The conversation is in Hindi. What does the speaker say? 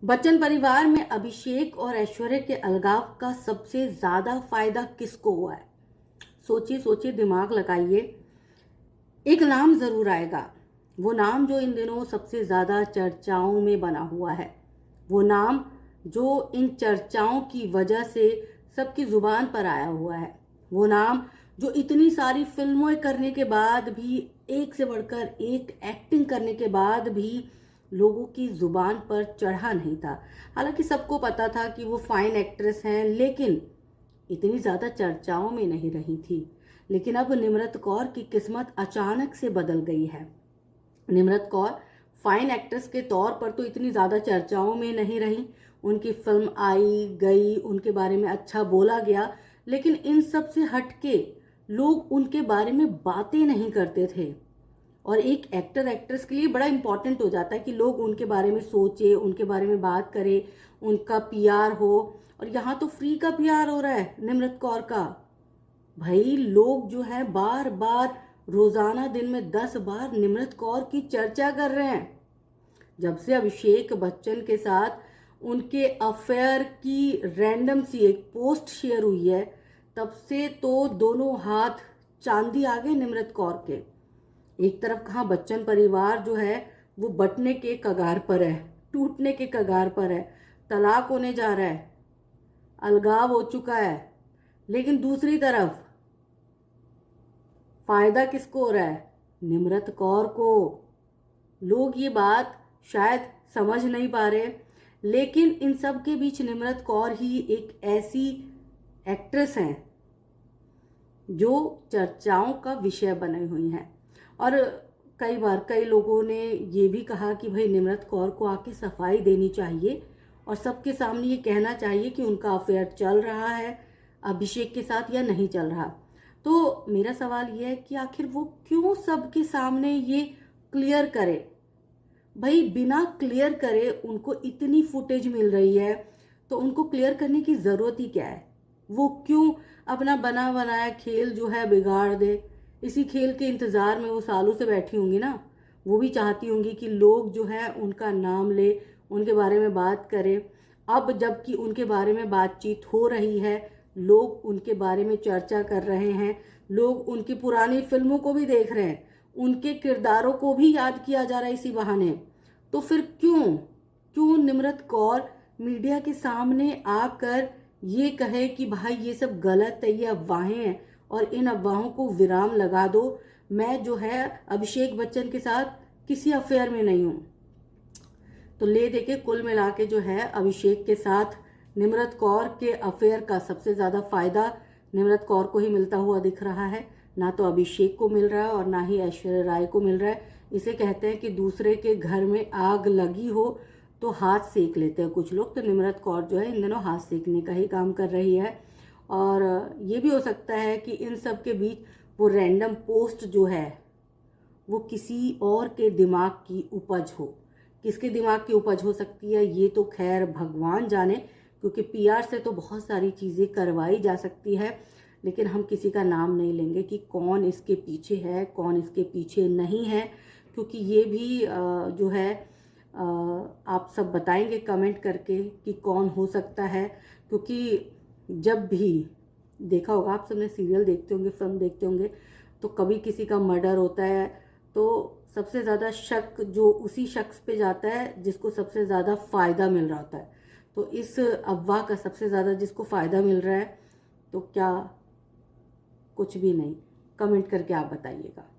बच्चन परिवार में अभिषेक और ऐश्वर्या के अलगाव का सबसे ज्यादा फायदा किसको हुआ है? सोचिए सोचिए, दिमाग लगाइए। एक नाम जरूर आएगा, वो नाम जो इन दिनों सबसे ज्यादा चर्चाओं में बना हुआ है, वो नाम जो इन चर्चाओं की वजह से सबकी जुबान पर आया हुआ है, वो नाम जो इतनी सारी फिल्में करने के बाद भी, एक से बढ़कर एक एक्टिंग करने के बाद भी लोगों की जुबान पर चढ़ा नहीं था। हालांकि सबको पता था कि वो फाइन एक्ट्रेस हैं, लेकिन इतनी ज्यादा चर्चाओं में नहीं रही थी। लेकिन अब निम्रत कौर की किस्मत अचानक से बदल गई है। निम्रत कौर फाइन एक्ट्रेस के तौर पर तो इतनी ज्यादा चर्चाओं में नहीं रही, उनकी फिल्म आई गई, उनके बारे में अच्छा बोला गया, लेकिन इन सब से हटके लोग उनके बारे में बातें नहीं करते थे। और एक एक्टर एक्ट्रेस के लिए बड़ा इंपॉर्टेंट हो जाता है कि लोग उनके बारे में सोचे, उनके बारे में बात करें, उनका पीआर हो। और यहाँ तो फ्री का पीआर हो रहा है निम्रत कौर का। भाई लोग जो है बार बार, रोजाना दिन में 10 बार निम्रत कौर की चर्चा कर रहे हैं। जब से अभिषेक बच्चन के साथ उनके अफेयर की रैंडम सी एक पोस्ट शेयर हुई है, तब से तो दोनों हाथ चांदी आ गए निम्रत कौर के। एक तरफ कहाँ बच्चन परिवार जो है वो बंटने के कगार पर है, टूटने के कगार पर है, तलाक होने जा रहा है, अलगाव हो चुका है। लेकिन दूसरी तरफ फायदा किसको हो रहा है? निम्रत कौर को। लोग ये बात शायद समझ नहीं पा रहे, लेकिन इन सब के बीच निम्रत कौर ही एक ऐसी एक्ट्रेस हैं जो चर्चाओं का विषय बनी हुई हैं। और कई बार कई लोगों ने ये भी कहा कि भाई निम्रत कौर को आके सफाई देनी चाहिए और सबके सामने ये कहना चाहिए कि उनका अफेयर चल रहा है अभिषेक के साथ या नहीं चल रहा। तो मेरा सवाल ये है कि आखिर वो क्यों सबके सामने ये क्लियर करे? भाई बिना क्लियर करे उनको इतनी फुटेज मिल रही है, तो उनको क्लियर करने की ज़रूरत ही क्या है? वो क्यों अपना बना बनाया खेल जो है बिगाड़ दे? इसी खेल के इंतज़ार में वो सालों से बैठी होंगी ना। वो भी चाहती होंगी कि लोग जो है उनका नाम ले, उनके बारे में बात करे। अब जबकि उनके बारे में बातचीत हो रही है, लोग उनके बारे में चर्चा कर रहे हैं, लोग उनकी पुरानी फिल्मों को भी देख रहे हैं, उनके किरदारों को भी याद किया जा रहा है इसी बहाने। तो फिर क्यों क्यों निम्रत कौर मीडिया के सामने आकर ये कहे कि भाई ये सब गलत है, ये अफवाहें हैं और इन अफवाहों को विराम लगा दो, मैं जो है अभिषेक बच्चन के साथ किसी अफेयर में नहीं हूँ। तो ले देके कुल मिला के जो है अभिषेक के साथ निम्रत कौर के अफेयर का सबसे ज़्यादा फायदा निम्रत कौर को ही मिलता हुआ दिख रहा है। ना तो अभिषेक को मिल रहा है और ना ही ऐश्वर्या राय को मिल रहा है। इसे कहते हैं कि दूसरे के घर में आग लगी हो तो हाथ सेक लेते हैं कुछ लोग। तो निम्रत कौर जो है इन दिनों हाथ सेकने का ही काम कर रही है। और ये भी हो सकता है कि इन सब के बीच वो रैंडम पोस्ट जो है वो किसी और के दिमाग की उपज हो। किसके दिमाग की उपज हो सकती है ये तो खैर भगवान जाने, क्योंकि पीआर से तो बहुत सारी चीज़ें करवाई जा सकती है। लेकिन हम किसी का नाम नहीं लेंगे कि कौन इसके पीछे है, कौन इसके पीछे नहीं है, क्योंकि ये भी जो है आप सब बताएंगे कमेंट करके कि कौन हो सकता है। क्योंकि जब भी देखा होगा, आप सबने सीरियल देखते होंगे, फिल्म देखते होंगे, तो कभी किसी का मर्डर होता है तो सबसे ज़्यादा शक जो उसी शख्स पे जाता है जिसको सबसे ज़्यादा फ़ायदा मिल रहा होता है। तो इस अफवाह का सबसे ज़्यादा जिसको फ़ायदा मिल रहा है, तो क्या कुछ भी नहीं, कमेंट करके आप बताइएगा।